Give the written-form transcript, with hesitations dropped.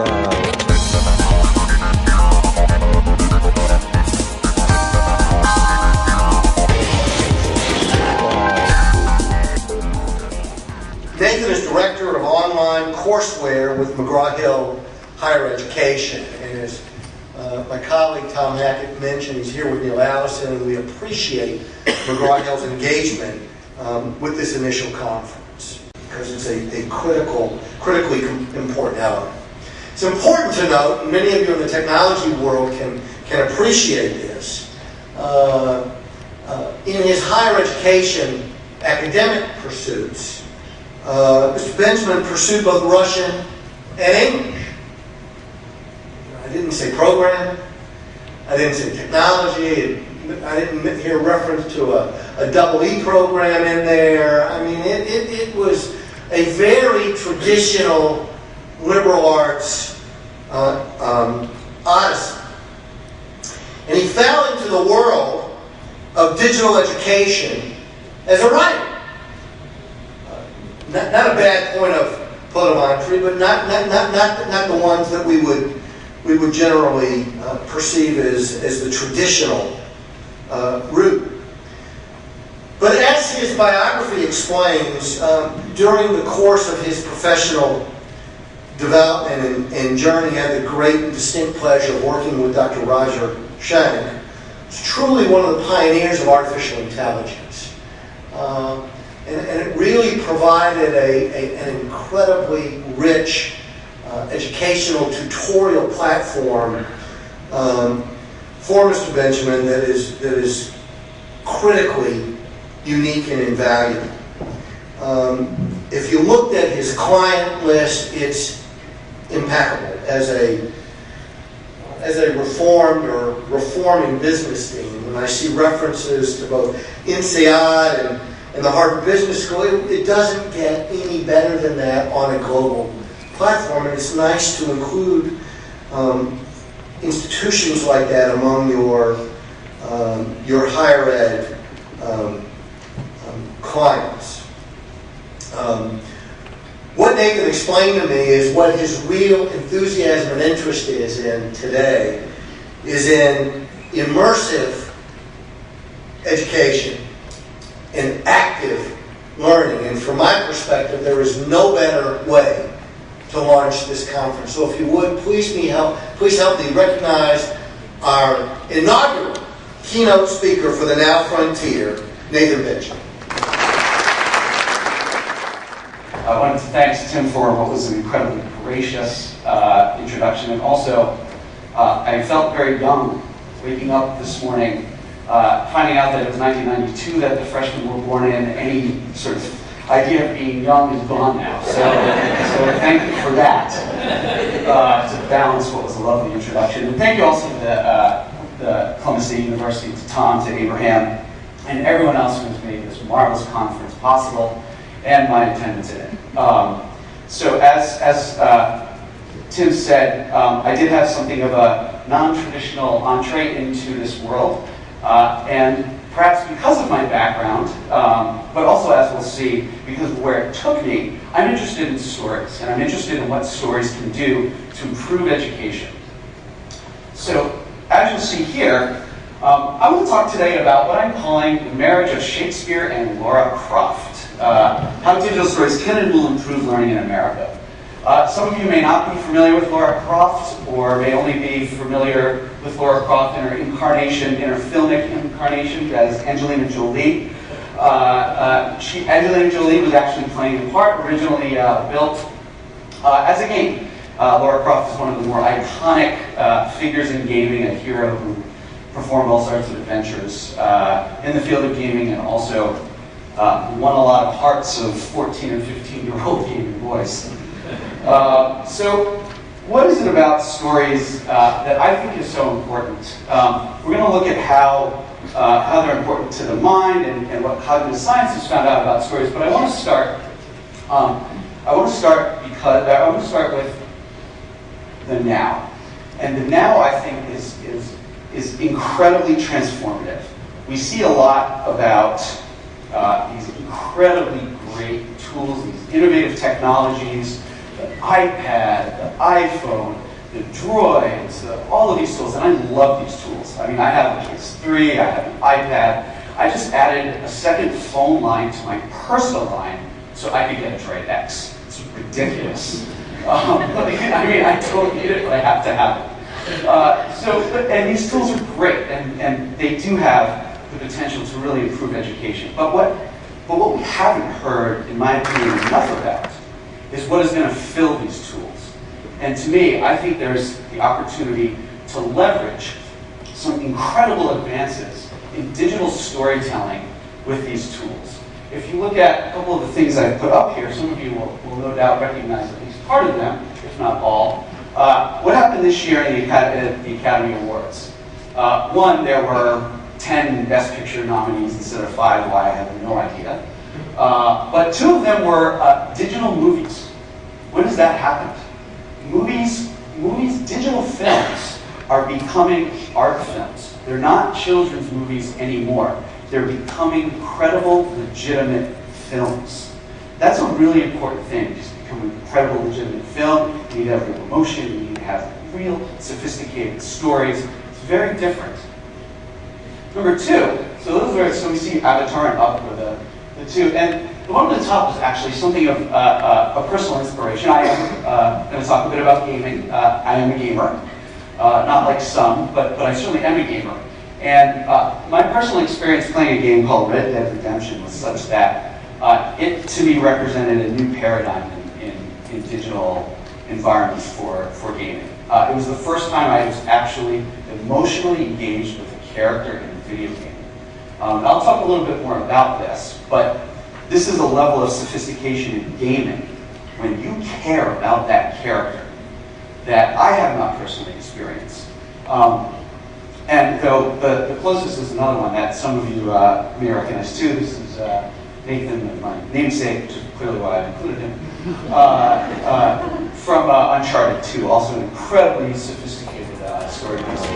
Nathan is Director of Online Courseware with McGraw-Hill Higher Education. And as my colleague Tom Hackett mentioned, he's here with Neil Allison, and we appreciate McGraw-Hill's engagement with this initial conference because it's a critically important element. It's important to note, and many of you in the technology world can appreciate this, in his higher education academic pursuits, Mr. Benjamin pursued both Russian and English. I didn't say program, I didn't say technology, I didn't hear reference to a double E program in there. I mean, it was a very traditional liberal arts odyssey. And he fell into the world of digital education as a writer. Not a bad point of photometry, but not the ones that we would generally perceive as the traditional route. But as his biography explains, during the course of his professional development and journey, he had the great and distinct pleasure of working with Dr. Roger Schenck, who's truly one of the pioneers of artificial intelligence. And it really provided an incredibly rich educational tutorial platform for Mr. Benjamin that is critically unique and invaluable. If you looked at his client list, it's impeccable as a reformed or reforming business team. When I see references to both INSEAD and the Harvard Business School, it doesn't get any better than that on a global platform, and it's nice to include institutions like that among your higher ed clients. What Nathan explained to me is what his real enthusiasm and interest is in today is in immersive education and active learning. And from my perspective, there is no better way to launch this conference. So if you would, please help me recognize our inaugural keynote speaker for the Now Frontier, Nathan Benjamin. I wanted to thank Tim for what was an incredibly gracious introduction, and also I felt very young waking up this morning, finding out that it was 1992 that the freshmen were born in. Any sort of idea of being young is gone now. So thank you for that, to balance what was a lovely introduction. And thank you also to the Columbus State University, to Tom, to Abraham, and everyone else who has made this marvelous conference possible, and my attendance in it. So as Tim said, I did have something of a non-traditional entree into this world, and perhaps because of my background, but also, as we'll see, because of where it took me, I'm interested in stories, and I'm interested in what stories can do to improve education. So, as you'll see here, I want to talk today about what I'm calling the marriage of Shakespeare and Laura Croft. How digital stories can and will improve learning in America. Some of you may not be familiar with Laura Croft, or may only be familiar with Laura Croft in her incarnation, in her filmic incarnation as Angelina Jolie. Angelina Jolie was actually playing the part, originally built as a game. Laura Croft is one of the more iconic figures in gaming, a hero who performed all sorts of adventures in the field of gaming, and also won a lot of hearts of 14 and 15-year-old gaming boys. So what is it about stories that I think is so important? We're going to look at how they're important to the mind and what cognitive science has found out about stories. But I want to start. I want to start with the now, and the now I think is incredibly transformative. We see a lot about these incredibly great tools, these innovative technologies the iPad, the iPhone, the droids, all of these tools, and I love these tools. I mean, I have a PS3, I have an iPad. I just added a second phone line to my personal line so I could get a Droid X. It's ridiculous. I mean, I don't need it, but I have to have it. And these tools are great, and they do have the potential to really improve education. But what we haven't heard, in my opinion, enough about is what is going to fill these tools. And to me, I think there's the opportunity to leverage some incredible advances in digital storytelling with these tools. If you look at a couple of the things I've put up here, some of you will no doubt recognize at least part of them, if not all. What happened this year in the Academy Awards? One, there were 10 Best Picture nominees instead of 5, why I have no idea. But 2 of them were digital movies. When has that happened? Movies, digital films are becoming art films. They're not children's movies anymore. They're becoming credible, legitimate films. That's a really important thing, just become an incredible, legitimate film. You need to have real emotion, you need to have real, sophisticated stories. It's very different. Number 2, so we see Avatar and Up were the 2, and the one at the top is actually something of a personal inspiration. I am going to talk a bit about gaming. I am a gamer, not like some, but I certainly am a gamer. And my personal experience playing a game called Red Dead Redemption was such that it, to me, represented a new paradigm in digital environments for gaming. It was the first time I was actually emotionally engaged with a character in a video game. I'll talk a little bit more about this, but this is a level of sophistication in gaming when you care about that character that I have not personally experienced. And though the closest is another one that some of you may recognize too. This is Nathan, my namesake, which is clearly why I included him, from Uncharted 2, also an incredibly sophisticated story-based